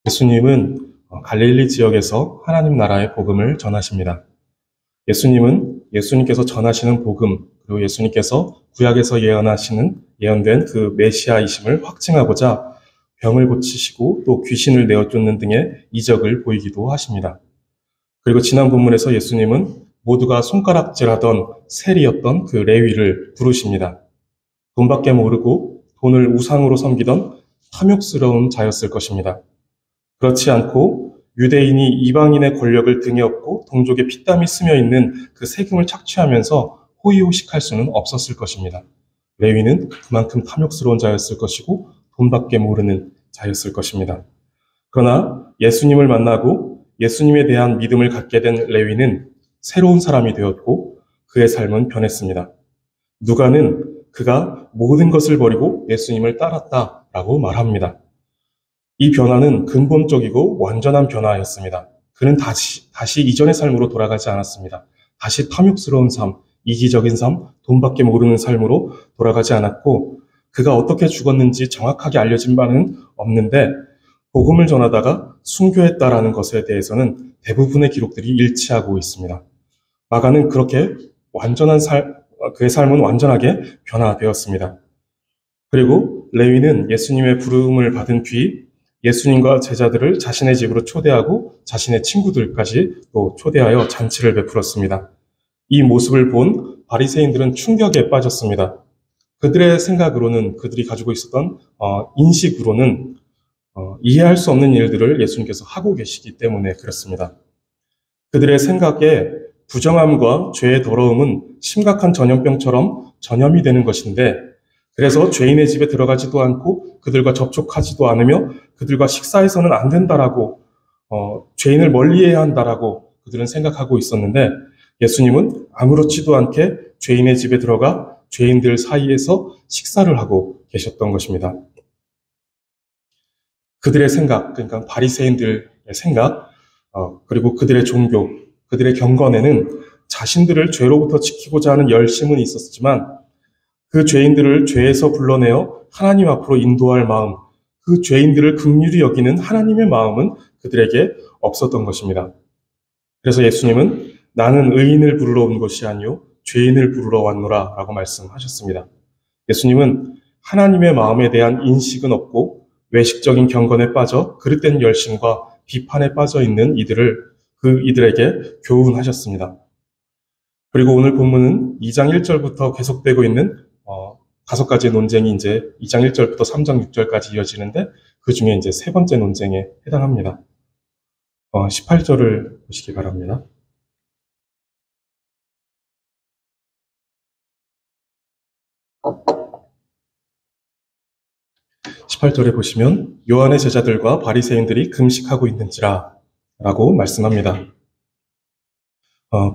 예수님은 갈릴리 지역에서 하나님 나라의 복음을 전하십니다. 예수님께서 전하시는 복음, 그리고 예수님께서 구약에서 예언된 그 메시아이심을 확증하고자 병을 고치시고 또 귀신을 내어쫓는 등의 이적을 보이기도 하십니다. 그리고 지난 본문에서 예수님은 모두가 손가락질하던 세리였던 그 레위를 부르십니다. 돈밖에 모르고 돈을 우상으로 섬기던 탐욕스러운 자였을 것입니다. 그렇지 않고 유대인이 이방인의 권력을 등에 업고 동족의 피땀이 스며 있는 그 세금을 착취하면서 호의호식할 수는 없었을 것입니다. 레위는 그만큼 탐욕스러운 자였을 것이고 돈밖에 모르는 자였을 것입니다. 그러나 예수님을 만나고 예수님에 대한 믿음을 갖게 된 레위는 새로운 사람이 되었고 그의 삶은 변했습니다. 누가는 그가 모든 것을 버리고 예수님을 따랐다라고 말합니다. 이 변화는 근본적이고 완전한 변화였습니다. 그는 다시 이전의 삶으로 돌아가지 않았습니다. 다시 탐욕스러운 삶, 이기적인 삶, 돈밖에 모르는 삶으로 돌아가지 않았고 그가 어떻게 죽었는지 정확하게 알려진 바는 없는데 복음을 전하다가 순교했다라는 것에 대해서는 대부분의 기록들이 일치하고 있습니다. 마가는 그렇게 그의 삶은 완전하게 변화되었습니다. 그리고 레위는 예수님의 부름을 받은 뒤 예수님과 제자들을 자신의 집으로 초대하고 자신의 친구들까지 또 초대하여 잔치를 베풀었습니다. 이 모습을 본 바리새인들은 충격에 빠졌습니다. 그들의 생각으로는 그들이 가지고 있었던 인식으로는 이해할 수 없는 일들을 예수님께서 하고 계시기 때문에 그렇습니다. 그들의 생각에 부정함과 죄의 더러움은 심각한 전염병처럼 전염이 되는 것인데 그래서 죄인의 집에 들어가지도 않고 그들과 접촉하지도 않으며 그들과 식사해서는 안 된다라고 죄인을 멀리해야 한다라고 그들은 생각하고 있었는데 예수님은 아무렇지도 않게 죄인의 집에 들어가 죄인들 사이에서 식사를 하고 계셨던 것입니다. 그들의 생각, 그러니까 바리새인들의 생각, 그리고 그들의 종교, 그들의 경건에는 자신들을 죄로부터 지키고자 하는 열심은 있었지만 그 죄인들을 죄에서 불러내어 하나님 앞으로 인도할 마음, 그 죄인들을 긍휼히 여기는 하나님의 마음은 그들에게 없었던 것입니다. 그래서 예수님은 나는 의인을 부르러 온 것이 아니요 죄인을 부르러 왔노라 라고 말씀하셨습니다. 예수님은 하나님의 마음에 대한 인식은 없고 외식적인 경건에 빠져 그릇된 열심과 비판에 빠져 있는 이들에게 교훈하셨습니다. 그리고 오늘 본문은 2장 1절부터 계속되고 있는 5가지의 논쟁이 이제 2장 1절부터 3장 6절까지 이어지는데 그 중에 이제 세 번째 논쟁에 해당합니다. 18절을 보시기 바랍니다. (18절에) 보시면 요한의 제자들과 바리새인들이 금식하고 있는지라 라고 말씀합니다.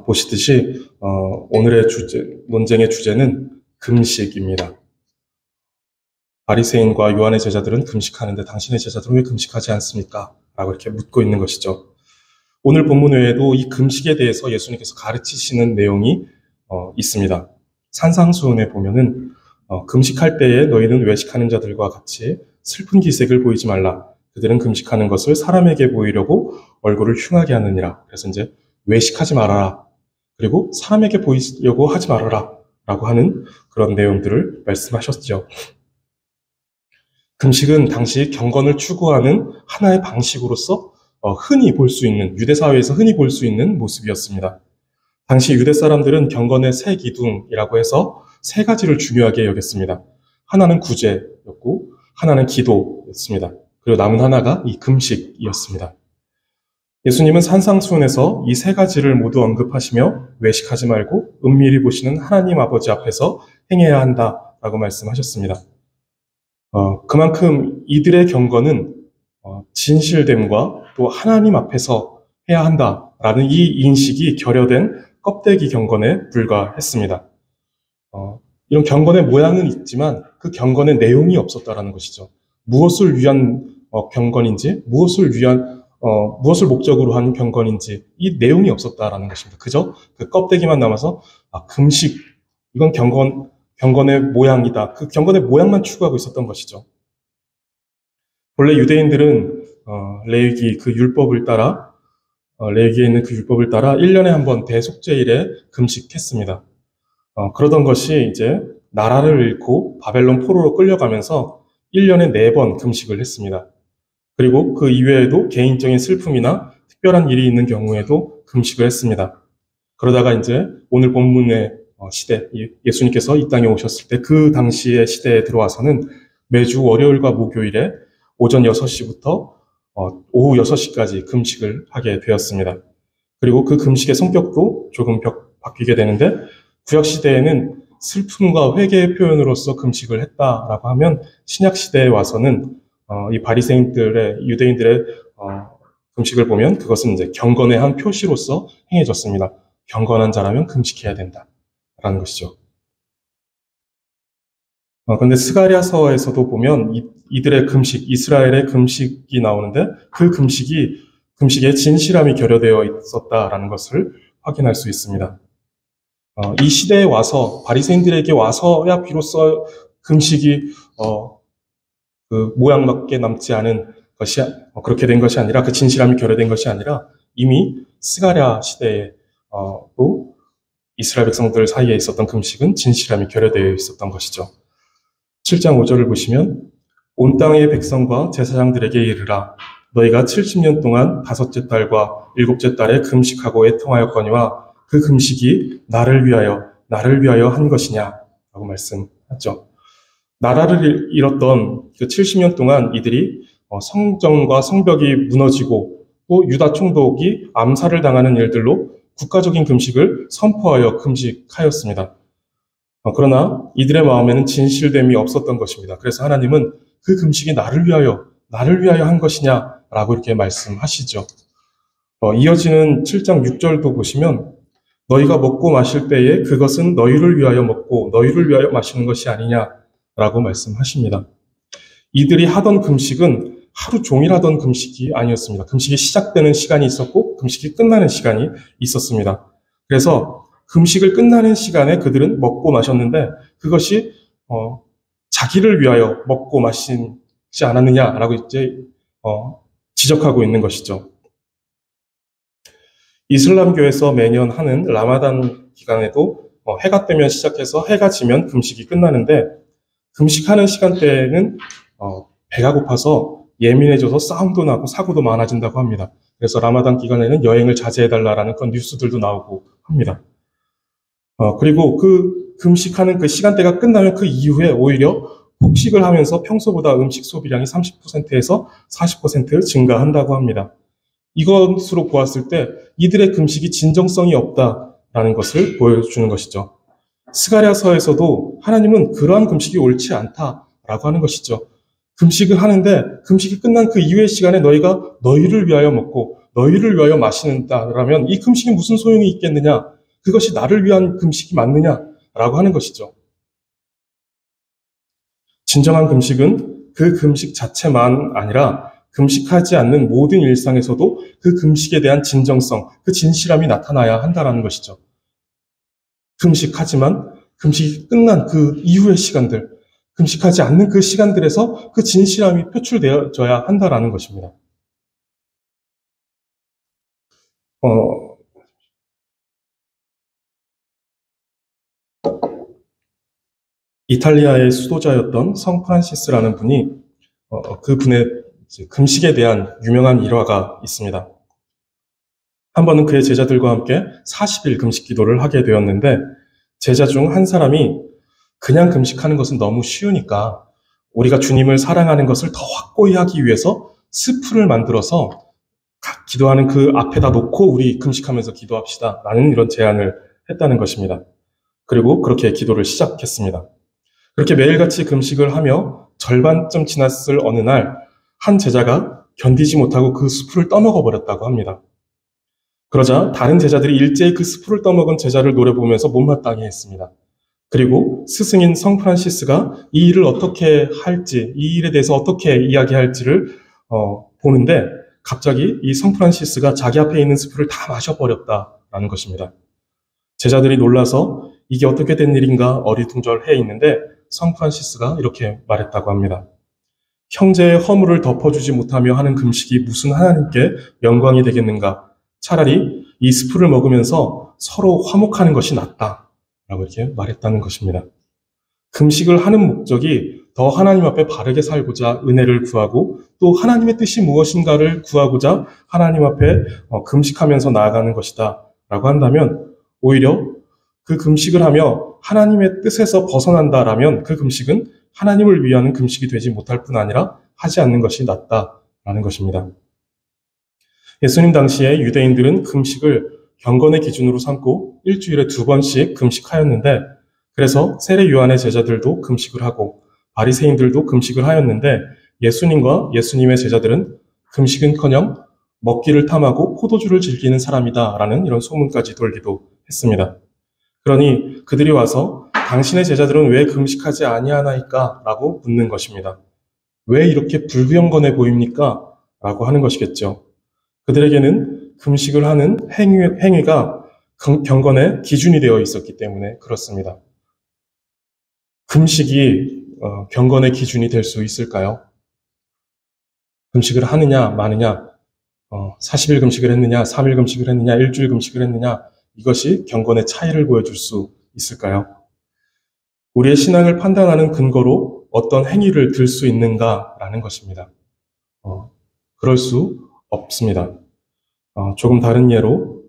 보시듯이 오늘의 논쟁의 주제는 금식입니다. 바리새인과 요한의 제자들은 금식하는데 당신의 제자들은 왜 금식하지 않습니까? 라고 이렇게 묻고 있는 것이죠. 오늘 본문 외에도 이 금식에 대해서 예수님께서 가르치시는 내용이 있습니다. 산상수훈에 보면은 금식할 때에 너희는 외식하는 자들과 같이 슬픈 기색을 보이지 말라. 그들은 금식하는 것을 사람에게 보이려고 얼굴을 흉하게 하느니라. 그래서 이제 외식하지 말아라. 그리고 사람에게 보이려고 하지 말아라. 라고 하는 그런 내용들을 말씀하셨죠. 금식은 당시 경건을 추구하는 하나의 방식으로서 흔히 볼 수 있는, 유대사회에서 흔히 볼 수 있는 모습이었습니다. 당시 유대 사람들은 경건의 세 기둥이라고 해서 세 가지를 중요하게 여겼습니다. 하나는 구제였고, 하나는 기도였습니다. 그리고 남은 하나가 이 금식이었습니다. 예수님은 산상수훈에서 이 세 가지를 모두 언급하시며 외식하지 말고 은밀히 보시는 하나님 아버지 앞에서 행해야 한다라고 말씀하셨습니다. 그만큼 이들의 경건은 진실됨과 또 하나님 앞에서 해야 한다라는 이 인식이 결여된 껍데기 경건에 불과했습니다. 이런 경건의 모양은 있지만 그 경건의 내용이 없었다라는 것이죠. 무엇을 위한 경건인지, 무엇을 목적으로 한 경건인지 이 내용이 없었다라는 것입니다. 그저 그 껍데기만 남아서 금식, 이건 경건의 모양이다. 그 경건의 모양만 추구하고 있었던 것이죠. 본래 유대인들은 레위기 그 율법을 따라 레위기에 있는 그 율법을 따라 1년에 한 번 대속죄일에 금식했습니다. 그러던 것이 이제 나라를 잃고 바벨론 포로로 끌려가면서 1년에 4번 금식을 했습니다. 그리고 그 이외에도 개인적인 슬픔이나 특별한 일이 있는 경우에도 금식을 했습니다. 그러다가 이제 오늘 본문의 시대, 예수님께서 이 땅에 오셨을 때 그 당시의 시대에 들어와서는 매주 월요일과 목요일에 오전 6시부터 오후 6시까지 금식을 하게 되었습니다. 그리고 그 금식의 성격도 조금 바뀌게 되는데 구약시대에는 슬픔과 회개의 표현으로서 금식을 했다라고 하면 신약시대에 와서는 이 바리새인들의 유대인들의 금식을 보면 그것은 이제 경건의 한 표시로서 행해졌습니다. 경건한 자라면 금식해야 된다라는 것이죠. 그런데 스가랴서에서도 보면 이들의 금식, 이스라엘의 금식이 나오는데 그 금식에 진실함이 결여되어 있었다라는 것을 확인할 수 있습니다. 이 시대에 와서 바리새인들에게 와서야 비로소 금식이 그 모양밖에 남지 않은 것이 그렇게 된 것이 아니라 그 진실함이 결여된 것이 아니라 이미 스가랴 시대에 또 이스라엘 백성들 사이에 있었던 금식은 진실함이 결여되어 있었던 것이죠. 7장 5절을 보시면 온 땅의 백성과 제사장들에게 이르라 너희가 70년 동안 5째 달과 7째 달에 금식하고 애통하였거니와 그 금식이 나를 위하여 한 것이냐라고 말씀하죠. 나라를 잃었던 그 70년 동안 이들이 성전과 성벽이 무너지고 또 유다 총독이 암살을 당하는 일들로 국가적인 금식을 선포하여 금식하였습니다. 그러나 이들의 마음에는 진실됨이 없었던 것입니다. 그래서 하나님은 그 금식이 나를 위하여 한 것이냐라고 이렇게 말씀하시죠. 이어지는 7장 6절도 보시면 너희가 먹고 마실 때에 그것은 너희를 위하여 먹고 너희를 위하여 마시는 것이 아니냐라고 말씀하십니다. 이들이 하던 금식은 하루 종일 하던 금식이 아니었습니다. 금식이 시작되는 시간이 있었고 금식이 끝나는 시간이 있었습니다. 그래서 금식을 끝나는 시간에 그들은 먹고 마셨는데 그것이 자기를 위하여 먹고 마시지 않았느냐라고 이제 지적하고 있는 것이죠. 이슬람교에서 매년 하는 라마단 기간에도 해가 뜨면 시작해서 해가 지면 금식이 끝나는데 금식하는 시간대에는 배가 고파서 예민해져서 싸움도 나고 사고도 많아진다고 합니다. 그래서 라마단 기간에는 여행을 자제해달라는 그런 뉴스들도 나오고 합니다. 그리고 그 금식하는 그 시간대가 끝나면 그 이후에 오히려 폭식을 하면서 평소보다 음식 소비량이 30%에서 40% 증가한다고 합니다. 이것으로 보았을 때 이들의 금식이 진정성이 없다라는 것을 보여주는 것이죠. 스가랴서에서도 하나님은 그러한 금식이 옳지 않다라고 하는 것이죠. 금식을 하는데 금식이 끝난 그 이후의 시간에 너희가 너희를 위하여 먹고 너희를 위하여 마시는다라면 이 금식이 무슨 소용이 있겠느냐? 그것이 나를 위한 금식이 맞느냐라고 하는 것이죠. 진정한 금식은 그 금식 자체만 아니라 금식하지 않는 모든 일상에서도 그 금식에 대한 진정성, 그 진실함이 나타나야 한다는 것이죠. 금식하지만 금식이 끝난 그 이후의 시간들, 금식하지 않는 그 시간들에서 그 진실함이 표출되어져야 한다는 것입니다. 이탈리아의 수도자였던 성 프란시스라는 분이 그분의 금식에 대한 유명한 일화가 있습니다. 한 번은 그의 제자들과 함께 40일 금식 기도를 하게 되었는데 제자 중 한 사람이 그냥 금식하는 것은 너무 쉬우니까 우리가 주님을 사랑하는 것을 더 확고히 하기 위해서 스프를 만들어서 기도하는 그 앞에다 놓고 우리 금식하면서 기도합시다 라는 이런 제안을 했다는 것입니다. 그리고 그렇게 기도를 시작했습니다. 그렇게 매일같이 금식을 하며 절반쯤 지났을 어느 날 한 제자가 견디지 못하고 그 스프를 떠먹어 버렸다고 합니다. 그러자 다른 제자들이 일제히 그 스프를 떠먹은 제자를 노려보면서 못마땅해 했습니다. 그리고 스승인 성 프란시스가 이 일을 어떻게 할지, 이 일에 대해서 어떻게 이야기할지를 보는데 갑자기 이 성 프란시스가 자기 앞에 있는 스프를 다 마셔버렸다라는 것입니다. 제자들이 놀라서 이게 어떻게 된 일인가 어리둥절해 있는데 성 프란시스가 이렇게 말했다고 합니다. 형제의 허물을 덮어주지 못하며 하는 금식이 무슨 하나님께 영광이 되겠는가? 차라리 이 스프를 먹으면서 서로 화목하는 것이 낫다. 라고 이렇게 말했다는 것입니다. 금식을 하는 목적이 더 하나님 앞에 바르게 살고자 은혜를 구하고 또 하나님의 뜻이 무엇인가를 구하고자 하나님 앞에 금식하면서 나아가는 것이다. 라고 한다면 오히려 그 금식을 하며 하나님의 뜻에서 벗어난다라면 그 금식은 하나님을 위한 금식이 되지 못할 뿐 아니라 하지 않는 것이 낫다라는 것입니다. 예수님 당시에 유대인들은 금식을 경건의 기준으로 삼고 일주일에 2번씩 금식하였는데 그래서 세례 요한의 제자들도 금식을 하고 바리새인들도 금식을 하였는데 예수님과 예수님의 제자들은 금식은커녕 먹기를 탐하고 포도주를 즐기는 사람이다라는 이런 소문까지 돌기도 했습니다. 그러니 그들이 와서 당신의 제자들은 왜 금식하지 아니하나이까? 라고 묻는 것입니다. 왜 이렇게 불경건해 보입니까? 라고 하는 것이겠죠. 그들에게는 금식을 하는 행위가 경건의 기준이 되어 있었기 때문에 그렇습니다. 금식이 경건의 기준이 될 수 있을까요? 금식을 하느냐 마느냐, 40일 금식을 했느냐, 3일 금식을 했느냐, 일주일 금식을 했느냐, 이것이 경건의 차이를 보여줄 수 있을까요? 우리의 신앙을 판단하는 근거로 어떤 행위를 들 수 있는가라는 것입니다. 그럴 수 없습니다. 조금 다른 예로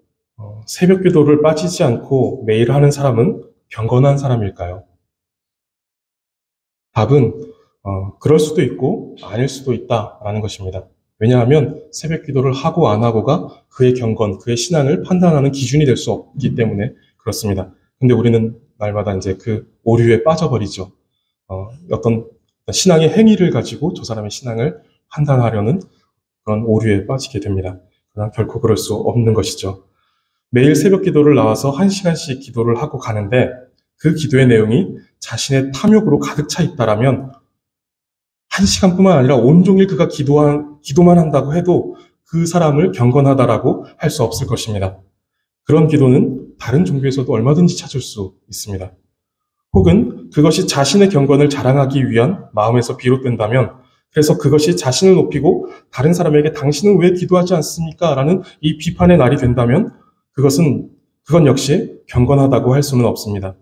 새벽 기도를 빠지지 않고 매일 하는 사람은 경건한 사람일까요? 답은 그럴 수도 있고 아닐 수도 있다라는 것입니다. 왜냐하면 새벽 기도를 하고 안 하고가 그의 경건, 그의 신앙을 판단하는 기준이 될 수 없기 때문에 그렇습니다. 근데 우리는 날마다 이제 그 오류에 빠져버리죠. 어떤 신앙의 행위를 가지고 저 사람의 신앙을 판단하려는 그런 오류에 빠지게 됩니다. 그러나 결코 그럴 수 없는 것이죠. 매일 새벽 기도를 나와서 1시간씩 기도를 하고 가는데 그 기도의 내용이 자신의 탐욕으로 가득 차 있다라면 1시간뿐만 아니라 온종일 그가 기도만 한다고 해도 그 사람을 경건하다라고 할 수 없을 것입니다. 그런 기도는 다른 종교에서도 얼마든지 찾을 수 있습니다. 혹은 그것이 자신의 경건을 자랑하기 위한 마음에서 비롯된다면 그래서 그것이 자신을 높이고 다른 사람에게 당신은 왜 기도하지 않습니까? 라는 이 비판의 날이 된다면 그건 역시 경건하다고 할 수는 없습니다.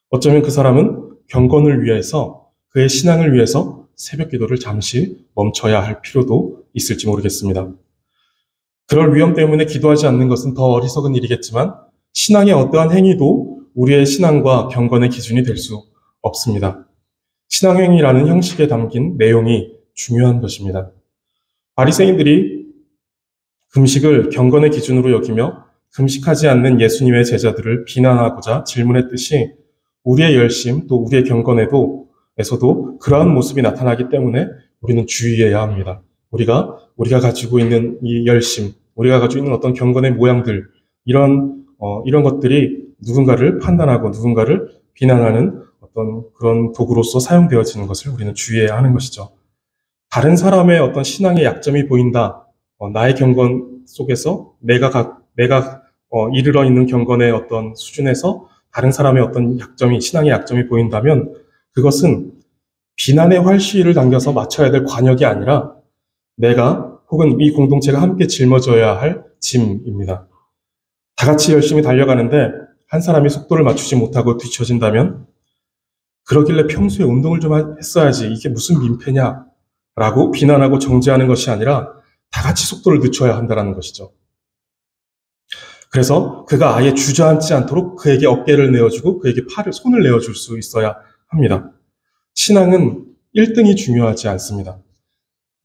어쩌면 그 사람은 경건을 위해서 그의 신앙을 위해서 새벽 기도를 잠시 멈춰야 할 필요도 있을지 모르겠습니다. 그럴 위험 때문에 기도하지 않는 것은 더 어리석은 일이겠지만 신앙의 어떠한 행위도 우리의 신앙과 경건의 기준이 될 수 없습니다. 신앙행위라는 형식에 담긴 내용이 중요한 것입니다. 바리새인들이 금식을 경건의 기준으로 여기며 금식하지 않는 예수님의 제자들을 비난하고자 질문했듯이 우리의 열심 또 우리의 경건에서도 그러한 모습이 나타나기 때문에 우리는 주의해야 합니다. 우리가 가지고 있는 이 열심, 우리가 가지고 있는 어떤 경건의 모양들, 이런 것들이 누군가를 판단하고 누군가를 비난하는 어떤 그런 도구로서 사용되어지는 것을 우리는 주의해야 하는 것이죠. 다른 사람의 어떤 신앙의 약점이 보인다. 나의 경건 속에서 내가 이르러 있는 경건의 어떤 수준에서 다른 사람의 어떤 신앙의 약점이 보인다면 그것은 비난의 활시위를 당겨서 맞춰야 될 관역이 아니라 내가 혹은 이 공동체가 함께 짊어져야 할 짐입니다. 다 같이 열심히 달려가는데 한 사람이 속도를 맞추지 못하고 뒤처진다면 그러길래 평소에 운동을 좀 했어야지 이게 무슨 민폐냐 라고 비난하고 정죄하는 것이 아니라 다 같이 속도를 늦춰야 한다는 것이죠. 그래서 그가 아예 주저앉지 않도록 그에게 어깨를 내어주고 그에게 손을 내어줄 수 있어야 합니다. 신앙은 1등이 중요하지 않습니다.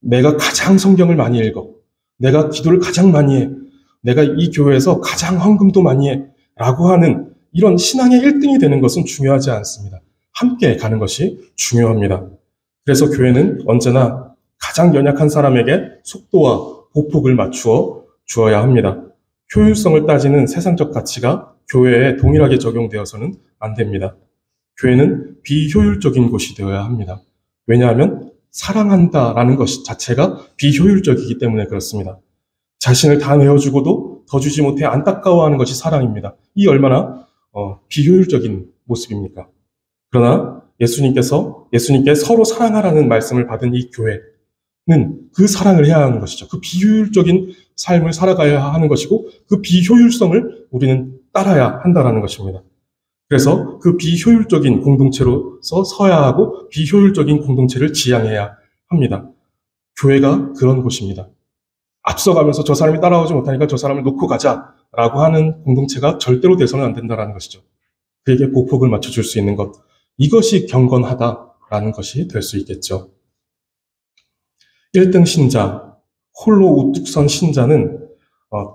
내가 가장 성경을 많이 읽어, 내가 기도를 가장 많이 해, 내가 이 교회에서 가장 헌금도 많이 해 라고 하는 이런 신앙의 1등이 되는 것은 중요하지 않습니다. 함께 가는 것이 중요합니다. 그래서 교회는 언제나 가장 연약한 사람에게 속도와 보폭을 맞추어 주어야 합니다. 효율성을 따지는 세상적 가치가 교회에 동일하게 적용되어서는 안 됩니다. 교회는 비효율적인 곳이 되어야 합니다. 왜냐하면 사랑한다라는 것 자체가 비효율적이기 때문에 그렇습니다. 자신을 다 내어주고도 더 주지 못해 안타까워하는 것이 사랑입니다. 이 얼마나 비효율적인 모습입니까? 그러나 예수님께 서로 사랑하라는 말씀을 받은 이 교회는 그 사랑을 해야 하는 것이죠. 그 비효율적인 삶을 살아가야 하는 것이고 그 비효율성을 우리는 따라야 한다는 것입니다. 그래서 그 비효율적인 공동체로서 서야 하고 비효율적인 공동체를 지향해야 합니다. 교회가 그런 곳입니다. 앞서가면서 저 사람이 따라오지 못하니까 저 사람을 놓고 가자라고 하는 공동체가 절대로 돼서는 안 된다는 것이죠. 그에게 보폭을 맞춰줄 수 있는 것, 이것이 경건하다라는 것이 될 수 있겠죠. 1등 신자, 홀로 우뚝 선 신자는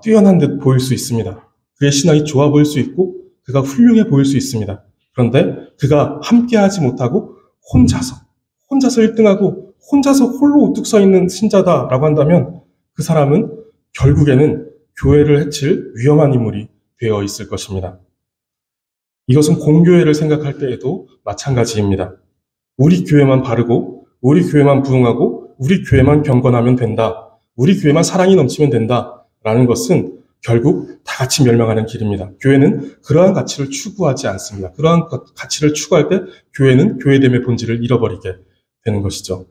뛰어난 듯 보일 수 있습니다. 그의 신앙이 좋아 보일 수 있고 그가 훌륭해 보일 수 있습니다. 그런데 그가 함께하지 못하고 혼자서 1등하고 혼자서 홀로 우뚝 서 있는 신자다라고 한다면 그 사람은 결국에는 교회를 해칠 위험한 인물이 되어 있을 것입니다. 이것은 공교회를 생각할 때에도 마찬가지입니다. 우리 교회만 바르고 우리 교회만 부흥하고 우리 교회만 경건하면 된다. 우리 교회만 사랑이 넘치면 된다라는 것은 결국 다 같이 멸망하는 길입니다. 교회는 그러한 가치를 추구하지 않습니다. 그러한 가치를 추구할 때 교회는 교회됨의 본질을 잃어버리게 되는 것이죠.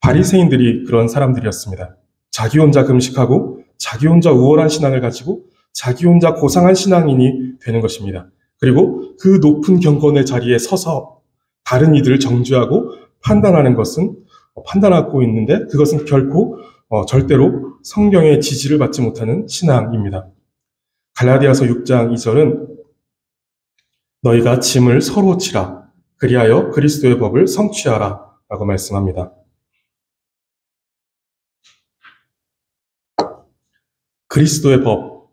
바리새인들이 그런 사람들이었습니다. 자기 혼자 금식하고 자기 혼자 우월한 신앙을 가지고 자기 혼자 고상한 신앙인이 되는 것입니다. 그리고 그 높은 경건의 자리에 서서 다른 이들을 정죄하고 판단하고 있는데 그것은 결코 절대로 성경의 지지를 받지 못하는 신앙입니다. 갈라디아서 6장 2절은 너희가 짐을 서로 지라 그리하여 그리스도의 법을 성취하라 라고 말씀합니다. 그리스도의 법,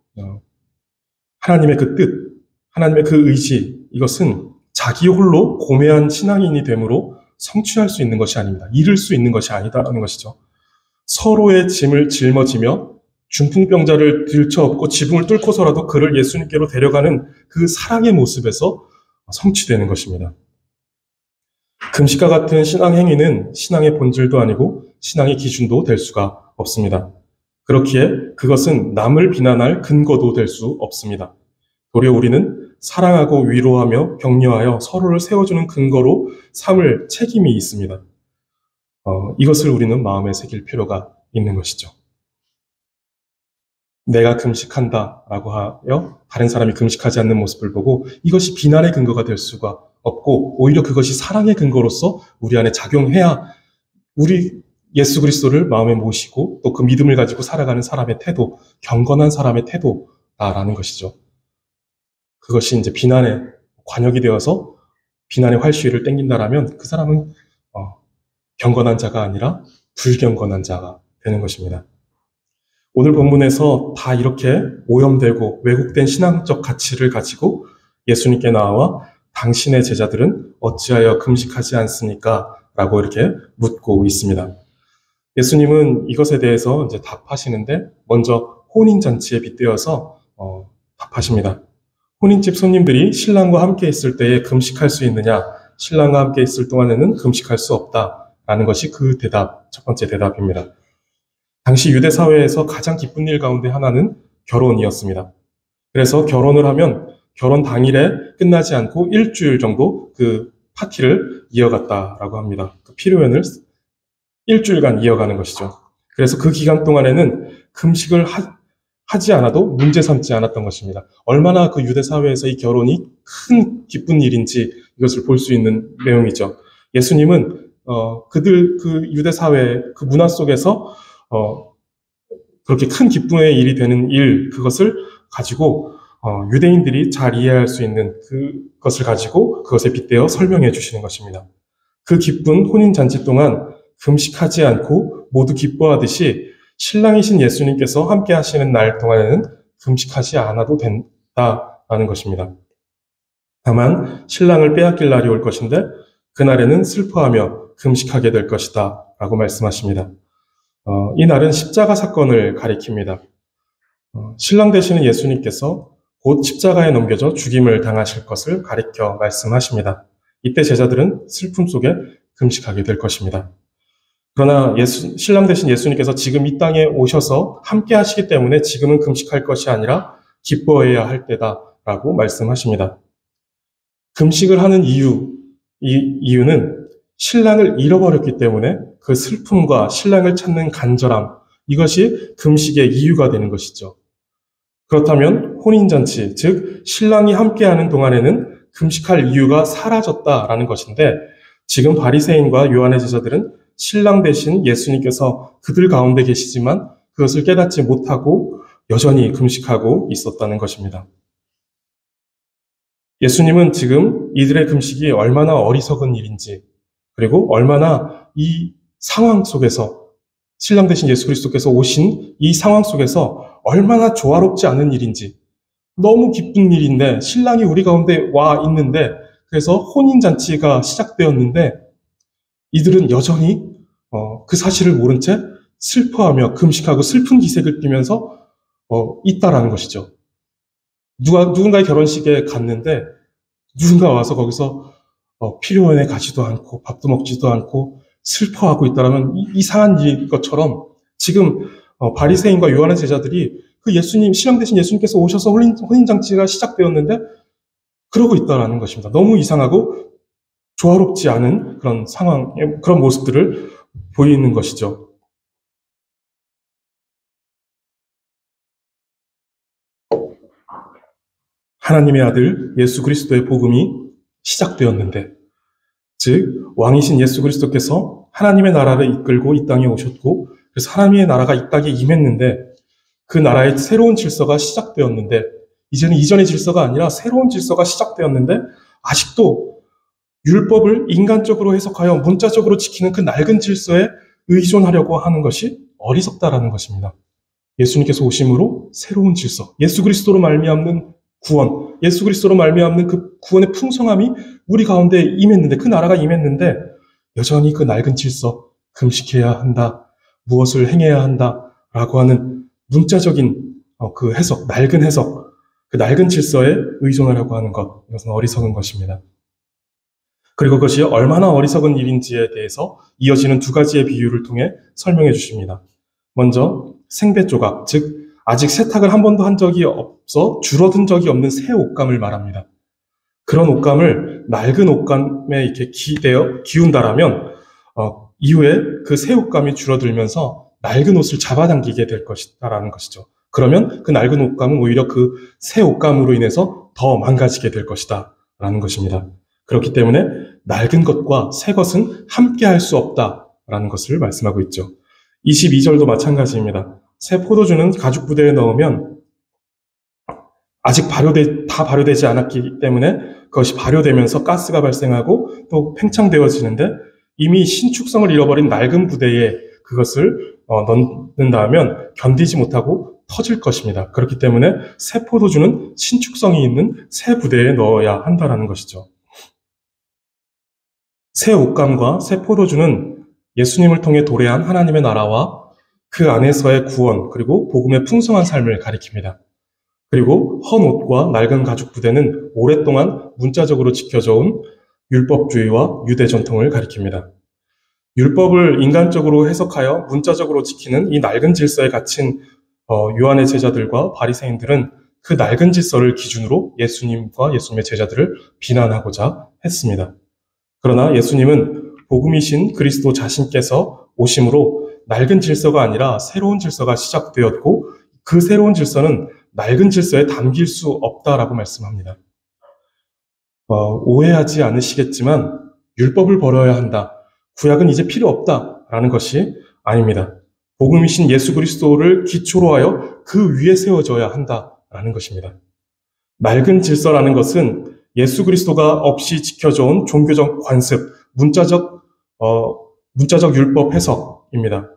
하나님의 그 뜻, 하나님의 그 의지, 이것은 자기 홀로 고매한 신앙인이 됨으로 성취할 수 있는 것이 아닙니다. 이룰 수 있는 것이 아니다라는 것이죠. 서로의 짐을 짊어지며 중풍병자를 들쳐업고 지붕을 뚫고서라도 그를 예수님께로 데려가는 그 사랑의 모습에서 성취되는 것입니다. 금식과 같은 신앙 행위는 신앙의 본질도 아니고 신앙의 기준도 될 수가 없습니다. 그렇기에 그것은 남을 비난할 근거도 될 수 없습니다. 도리어 우리는 사랑하고 위로하며 격려하여 서로를 세워주는 근거로 삼을 책임이 있습니다. 이것을 우리는 마음에 새길 필요가 있는 것이죠. 내가 금식한다라고 하여 다른 사람이 금식하지 않는 모습을 보고 이것이 비난의 근거가 될 수가 없고 오히려 그것이 사랑의 근거로서 우리 안에 작용해야 우리 예수 그리스도를 마음에 모시고 또 그 믿음을 가지고 살아가는 사람의 태도, 경건한 사람의 태도다라는 것이죠. 그것이 이제 비난의 관역이 되어서 비난의 활시위를 땡긴다라면 그 사람은 경건한 자가 아니라 불경건한 자가 되는 것입니다. 오늘 본문에서 다 이렇게 오염되고 왜곡된 신앙적 가치를 가지고 예수님께 나와 당신의 제자들은 어찌하여 금식하지 않습니까? 라고 이렇게 묻고 있습니다. 예수님은 이것에 대해서 이제 답하시는데 먼저 혼인잔치에 빗대어서 답하십니다. 혼인집 손님들이 신랑과 함께 있을 때에 금식할 수 있느냐? 신랑과 함께 있을 동안에는 금식할 수 없다라는 것이 그 첫 번째 대답입니다. 당시 유대 사회에서 가장 기쁜 일 가운데 하나는 결혼이었습니다. 그래서 결혼을 하면 결혼 당일에 끝나지 않고 일주일 정도 그 파티를 이어갔다라고 합니다. 그 피로연을 일주일간 이어가는 것이죠. 그래서 그 기간 동안에는 금식을 하지 않아도 문제 삼지 않았던 것입니다. 얼마나 그 유대 사회에서 이 결혼이 큰 기쁜 일인지 이것을 볼 수 있는 내용이죠. 예수님은 그들 그 유대 사회 그 문화 속에서 그렇게 큰 기쁨의 일이 되는 일 그것을 가지고 유대인들이 잘 이해할 수 있는 그것을 가지고 그것에 빗대어 설명해 주시는 것입니다. 그 기쁜 혼인 잔치 동안 금식하지 않고 모두 기뻐하듯이 신랑이신 예수님께서 함께 하시는 날 동안에는 금식하지 않아도 된다라는 것입니다. 다만 신랑을 빼앗길 날이 올 것인데 그날에는 슬퍼하며 금식하게 될 것이다 라고 말씀하십니다. 이 날은 십자가 사건을 가리킵니다. 신랑 되시는 예수님께서 곧 십자가에 넘겨져 죽임을 당하실 것을 가리켜 말씀하십니다. 이때 제자들은 슬픔 속에 금식하게 될 것입니다. 그러나 신랑 되신 예수님께서 지금 이 땅에 오셔서 함께 하시기 때문에 지금은 금식할 것이 아니라 기뻐해야 할 때다라고 말씀하십니다. 금식을 하는 이유, 이 이유는 신랑을 잃어버렸기 때문에 그 슬픔과 신랑을 찾는 간절함, 이것이 금식의 이유가 되는 것이죠. 그렇다면 혼인잔치, 즉 신랑이 함께하는 동안에는 금식할 이유가 사라졌다라는 것인데, 지금 바리새인과 요한의 제자들은 신랑 대신 예수님께서 그들 가운데 계시지만 그것을 깨닫지 못하고 여전히 금식하고 있었다는 것입니다. 예수님은 지금 이들의 금식이 얼마나 어리석은 일인지, 그리고 얼마나 이 상황 속에서, 신랑 대신 예수 그리스도께서 오신 이 상황 속에서 얼마나 조화롭지 않은 일인지, 너무 기쁜 일인데 신랑이 우리 가운데 와 있는데, 그래서 혼인잔치가 시작되었는데 이들은 여전히 그 사실을 모른 채 슬퍼하며 금식하고 슬픈 기색을 띠면서 있다라는 것이죠. 누군가의 결혼식에 갔는데 누군가 와서 거기서 피로연에 가지도 않고 밥도 먹지도 않고 슬퍼하고 있다라면 이상한 일인 것처럼, 지금 바리새인과 요한의 제자들이 그 예수님, 신랑 대신 예수님께서 오셔서 혼인잔치가 시작되었는데 그러고 있다라는 것입니다. 너무 이상하고 조화롭지 않은 그런 상황, 그런 모습들을 보이는 것이죠. 하나님의 아들 예수 그리스도의 복음이 시작되었는데, 즉 왕이신 예수 그리스도께서 하나님의 나라를 이끌고 이 땅에 오셨고, 그래서 하나님의 나라가 이 땅에 임했는데, 그 나라의 새로운 질서가 시작되었는데, 이제는 이전의 질서가 아니라 새로운 질서가 시작되었는데 아직도 율법을 인간적으로 해석하여 문자적으로 지키는 그 낡은 질서에 의존하려고 하는 것이 어리석다라는 것입니다. 예수님께서 오심으로 새로운 질서, 예수 그리스도로 말미암는 구원, 예수 그리스도로 말미암는 그 구원의 풍성함이 우리 가운데 임했는데, 그 나라가 임했는데 여전히 그 낡은 질서, 금식해야 한다, 무엇을 행해야 한다라고 하는 문자적인 그 해석, 낡은 해석, 그 낡은 질서에 의존하려고 하는 것, 이것은 어리석은 것입니다. 그리고 그것이 얼마나 어리석은 일인지에 대해서 이어지는 두 가지의 비유를 통해 설명해 주십니다. 먼저 생배 조각, 즉 아직 세탁을 한 번도 한 적이 없어 줄어든 적이 없는 새 옷감을 말합니다. 그런 옷감을 낡은 옷감에 이렇게 기운다라면 이후에 그 새 옷감이 줄어들면서 낡은 옷을 잡아당기게 될 것이다라는 것이죠. 그러면 그 낡은 옷감은 오히려 그 새 옷감으로 인해서 더 망가지게 될 것이다 라는 것입니다. 그렇기 때문에 낡은 것과 새 것은 함께 할 수 없다라는 것을 말씀하고 있죠. 22절도 마찬가지입니다. 새 포도주는 가죽 부대에 넣으면 아직 다 발효되지 않았기 때문에 그것이 발효되면서 가스가 발생하고 또 팽창되어지는데, 이미 신축성을 잃어버린 낡은 부대에 그것을 넣는다면 견디지 못하고 터질 것입니다. 그렇기 때문에 새 포도주는 신축성이 있는 새 부대에 넣어야 한다는 것이죠. 새 옷감과 새 포도주는 예수님을 통해 도래한 하나님의 나라와 그 안에서의 구원, 그리고 복음의 풍성한 삶을 가리킵니다. 그리고 헌 옷과 낡은 가죽 부대는 오랫동안 문자적으로 지켜져온 율법주의와 유대 전통을 가리킵니다. 율법을 인간적으로 해석하여 문자적으로 지키는 이 낡은 질서에 갇힌 요한의 제자들과 바리새인들은 그 낡은 질서를 기준으로 예수님과 예수님의 제자들을 비난하고자 했습니다. 그러나 예수님은 복음이신 그리스도 자신께서 오심으로 낡은 질서가 아니라 새로운 질서가 시작되었고, 그 새로운 질서는 낡은 질서에 담길 수 없다라고 말씀합니다. 오해하지 않으시겠지만 율법을 버려야 한다, 구약은 이제 필요 없다라는 것이 아닙니다. 복음이신 예수 그리스도를 기초로 하여 그 위에 세워져야 한다라는 것입니다. 낡은 질서라는 것은 예수 그리스도가 없이 지켜져온 종교적 관습, 문자적 율법 해석입니다.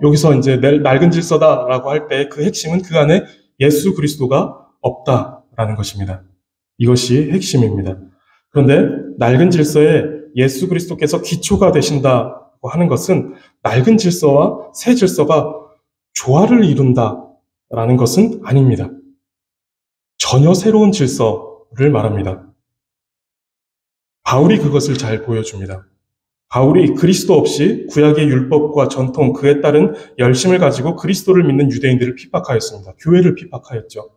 여기서 이제 낡은 질서다라고 할 때 그 핵심은 그 안에 예수 그리스도가 없다라는 것입니다. 이것이 핵심입니다. 그런데 낡은 질서에 예수 그리스도께서 기초가 되신다고 하는 것은 낡은 질서와 새 질서가 조화를 이룬다라는 것은 아닙니다. 전혀 새로운 질서를 말합니다. 바울이 그것을 잘 보여줍니다. 바울이 그리스도 없이 구약의 율법과 전통, 그에 따른 열심을 가지고 그리스도를 믿는 유대인들을 핍박하였습니다. 교회를 핍박하였죠.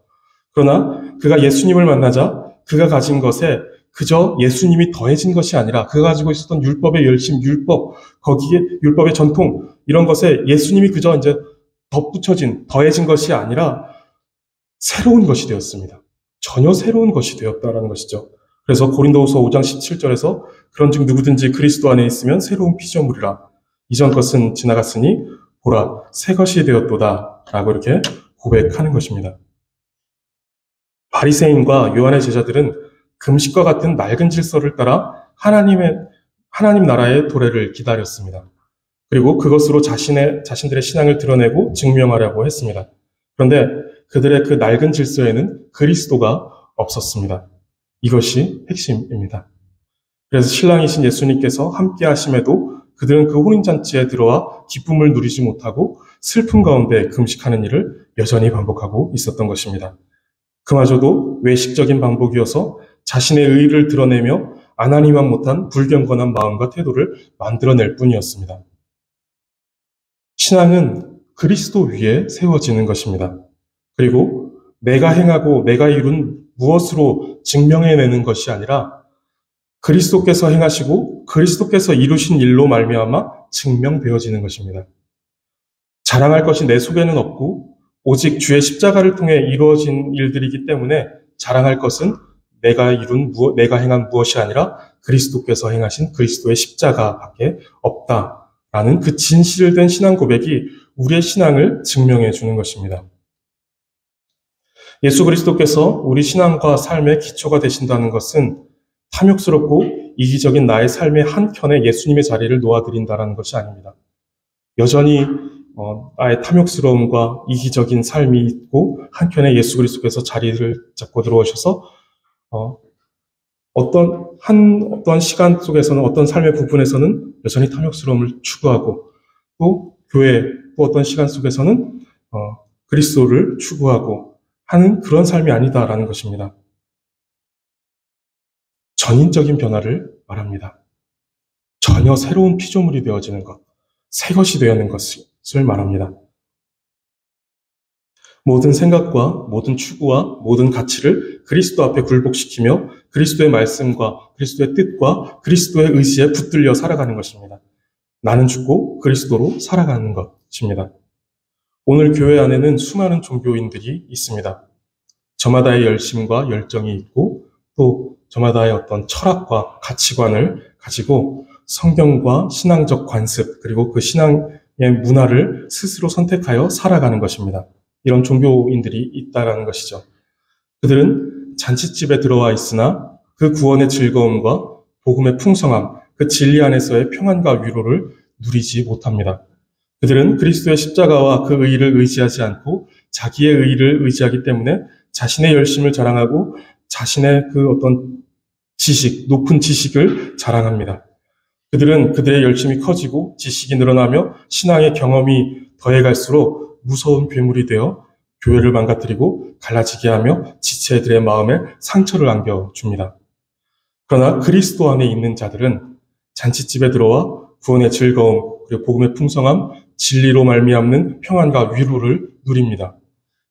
그러나 그가 예수님을 만나자 그가 가진 것에 그저 예수님이 더해진 것이 아니라 그가 가지고 있었던 율법의 열심, 거기에 율법의 전통, 이런 것에 예수님이 그저 이제 더해진 것이 아니라 새로운 것이 되었습니다. 전혀 새로운 것이 되었다라는 것이죠. 그래서 고린도후서 5장 17절에서 그런즉 누구든지 그리스도 안에 있으면 새로운 피조물이라. 이전 것은 지나갔으니 보라 새 것이 되었도다 라고 이렇게 고백하는 것입니다. 바리새인과 요한의 제자들은 금식과 같은 낡은 질서를 따라 하나님 나라의 도래를 기다렸습니다. 그리고 그것으로 자신들의 신앙을 드러내고 증명하려고 했습니다. 그런데 그들의 그 낡은 질서에는 그리스도가 없었습니다. 이것이 핵심입니다. 그래서 신랑이신 예수님께서 함께 하심에도 그들은 그 혼인잔치에 들어와 기쁨을 누리지 못하고 슬픔 가운데 금식하는 일을 여전히 반복하고 있었던 것입니다. 그마저도 외식적인 반복이어서 자신의 의의를 드러내며 안 하니만 못한 불경건한 마음과 태도를 만들어낼 뿐이었습니다. 신앙은 그리스도 위에 세워지는 것입니다. 그리고 내가 행하고 내가 이룬 무엇으로 증명해내는 것이 아니라 그리스도께서 행하시고 그리스도께서 이루신 일로 말미암아 증명되어지는 것입니다. 자랑할 것이 내 속에는 없고 오직 주의 십자가를 통해 이루어진 일들이기 때문에 자랑할 것은 내가 행한 무엇이 아니라 그리스도께서 행하신 그리스도의 십자가밖에 없다라는 그 진실된 신앙 고백이 우리의 신앙을 증명해 주는 것입니다. 예수 그리스도께서 우리 신앙과 삶의 기초가 되신다는 것은 탐욕스럽고 이기적인 나의 삶의 한켠에 예수님의 자리를 놓아드린다는 것이 아닙니다. 여전히 나의 탐욕스러움과 이기적인 삶이 있고 한켠에 예수 그리스도께서 자리를 잡고 들어오셔서 어떤 시간 속에서는 어떤 삶의 부분에서는 여전히 탐욕스러움을 추구하고 또 교회 또 어떤 시간 속에서는 그리스도를 추구하고 하는 그런 삶이 아니다라는 것입니다. 전인적인 변화를 말합니다. 전혀 새로운 피조물이 되어지는 것, 새 것이 되어지는 것을 말합니다. 모든 생각과 모든 추구와 모든 가치를 그리스도 앞에 굴복시키며 그리스도의 말씀과 그리스도의 뜻과 그리스도의 의지에 붙들려 살아가는 것입니다. 나는 죽고 그리스도로 살아가는 것입니다. 오늘 교회 안에는 수많은 종교인들이 있습니다. 저마다의 열심과 열정이 있고 또 저마다의 어떤 철학과 가치관을 가지고 성경과 신앙적 관습 그리고 그 신앙의 문화를 스스로 선택하여 살아가는 것입니다. 이런 종교인들이 있다라는 것이죠. 그들은 잔칫집에 들어와 있으나 그 구원의 즐거움과 복음의 풍성함, 그 진리 안에서의 평안과 위로를 누리지 못합니다. 그들은 그리스도의 십자가와 그 의의를 의지하지 않고 자기의 의의를 의지하기 때문에 자신의 열심을 자랑하고 자신의 그 어떤 높은 지식을 자랑합니다. 그들은 그들의 열심이 커지고 지식이 늘어나며 신앙의 경험이 더해갈수록 무서운 괴물이 되어 교회를 망가뜨리고 갈라지게 하며 지체들의 마음에 상처를 안겨줍니다. 그러나 그리스도 안에 있는 자들은 잔칫집에 들어와 구원의 즐거움, 그리고 복음의 풍성함, 진리로 말미암는 평안과 위로를 누립니다.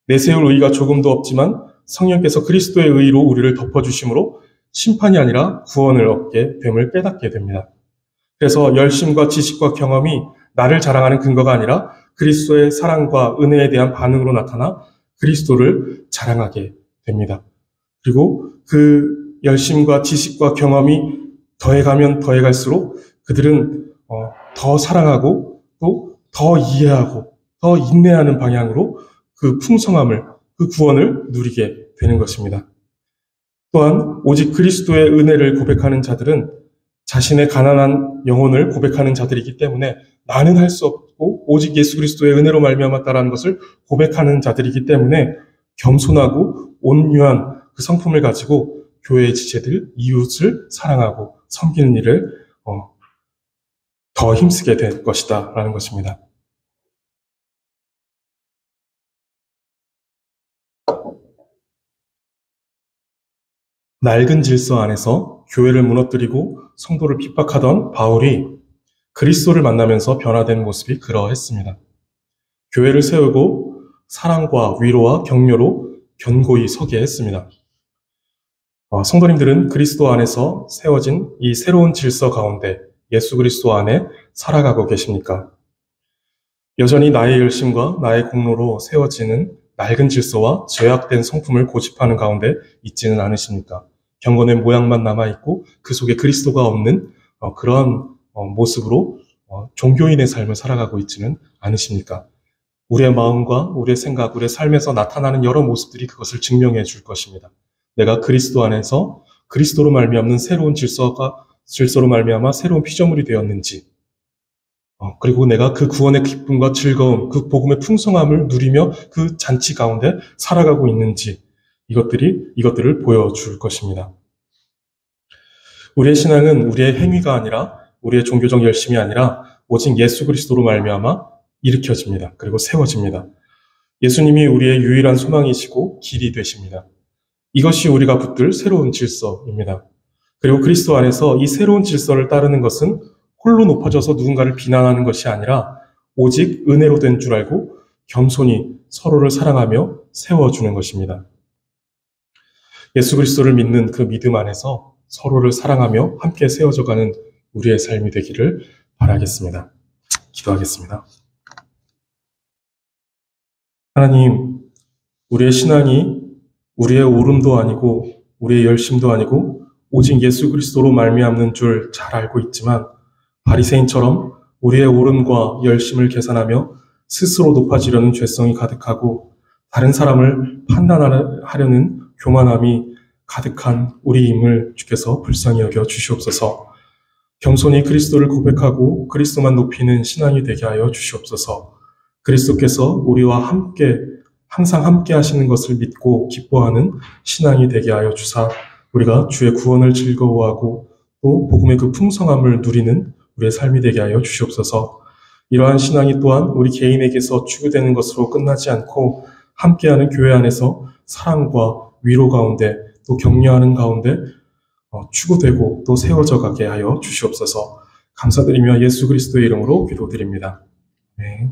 내세울 의의가 조금도 없지만 성령께서 그리스도의 의의로 우리를 덮어주심으로 심판이 아니라 구원을 얻게 됨을 깨닫게 됩니다. 그래서 열심과 지식과 경험이 나를 자랑하는 근거가 아니라 그리스도의 사랑과 은혜에 대한 반응으로 나타나 그리스도를 자랑하게 됩니다. 그리고 그 열심과 지식과 경험이 더해가면 더해갈수록 그들은 더 사랑하고 또 더 이해하고 더 인내하는 방향으로 그 풍성함을, 그 구원을 누리게 되는 것입니다. 또한 오직 그리스도의 은혜를 고백하는 자들은 자신의 가난한 영혼을 고백하는 자들이기 때문에 나는 할 수 없고 오직 예수 그리스도의 은혜로 말미암았다라는 것을 고백하는 자들이기 때문에 겸손하고 온유한 그 성품을 가지고 교회의 지체들, 이웃을 사랑하고 섬기는 일을 더 힘쓰게 될 것이다 라는 것입니다. 낡은 질서 안에서 교회를 무너뜨리고 성도를 핍박하던 바울이 그리스도를 만나면서 변화된 모습이 그러했습니다. 교회를 세우고 사랑과 위로와 격려로 견고히 서게 했습니다. 성도님들은 그리스도 안에서 세워진 이 새로운 질서 가운데 예수 그리스도 안에 살아가고 계십니까? 여전히 나의 열심과 나의 공로로 세워지는 낡은 질서와 죄악된 성품을 고집하는 가운데 있지는 않으십니까? 경건의 모양만 남아있고 그 속에 그리스도가 없는 그런 모습으로 종교인의 삶을 살아가고 있지는 않으십니까? 우리의 마음과 우리의 생각, 우리의 삶에서 나타나는 여러 모습들이 그것을 증명해 줄 것입니다. 내가 그리스도 안에서 그리스도로 말미암는 새로운 질서로 말미암아 새로운 피조물이 되었는지, 그리고 내가 그 구원의 기쁨과 즐거움, 그 복음의 풍성함을 누리며 그 잔치 가운데 살아가고 있는지 이것들을 보여줄 것입니다. 우리의 신앙은 우리의 행위가 아니라 우리의 종교적 열심이 아니라 오직 예수 그리스도로 말미암아 일으켜집니다. 그리고 세워집니다. 예수님이 우리의 유일한 소망이시고 길이 되십니다. 이것이 우리가 붙들 새로운 질서입니다. 그리고 그리스도 안에서 이 새로운 질서를 따르는 것은 홀로 높아져서 누군가를 비난하는 것이 아니라 오직 은혜로 된 줄 알고 겸손히 서로를 사랑하며 세워주는 것입니다. 예수 그리스도를 믿는 그 믿음 안에서 서로를 사랑하며 함께 세워져가는 우리의 삶이 되기를 바라겠습니다. 기도하겠습니다. 하나님, 우리의 신앙이 우리의 오름도 아니고 우리의 열심도 아니고 오직 예수 그리스도로 말미암는 줄 잘 알고 있지만 바리새인처럼 우리의 오름과 열심을 계산하며 스스로 높아지려는 죄성이 가득하고 다른 사람을 판단하려는 교만함이 가득한 우리임을 주께서 불쌍히 여겨 주시옵소서. 겸손히 그리스도를 고백하고 그리스도만 높이는 신앙이 되게 하여 주시옵소서. 그리스도께서 우리와 항상 함께 하시는 것을 믿고 기뻐하는 신앙이 되게 하여 주사 우리가 주의 구원을 즐거워하고 또 복음의 그 풍성함을 누리는 우리의 삶이 되게 하여 주시옵소서. 이러한 신앙이 또한 우리 개인에게서 추구되는 것으로 끝나지 않고 함께하는 교회 안에서 사랑과 위로 가운데 또 격려하는 가운데 추구되고 또 세워져 가게 하여 주시옵소서. 감사드리며 예수 그리스도의 이름으로 기도드립니다. 네.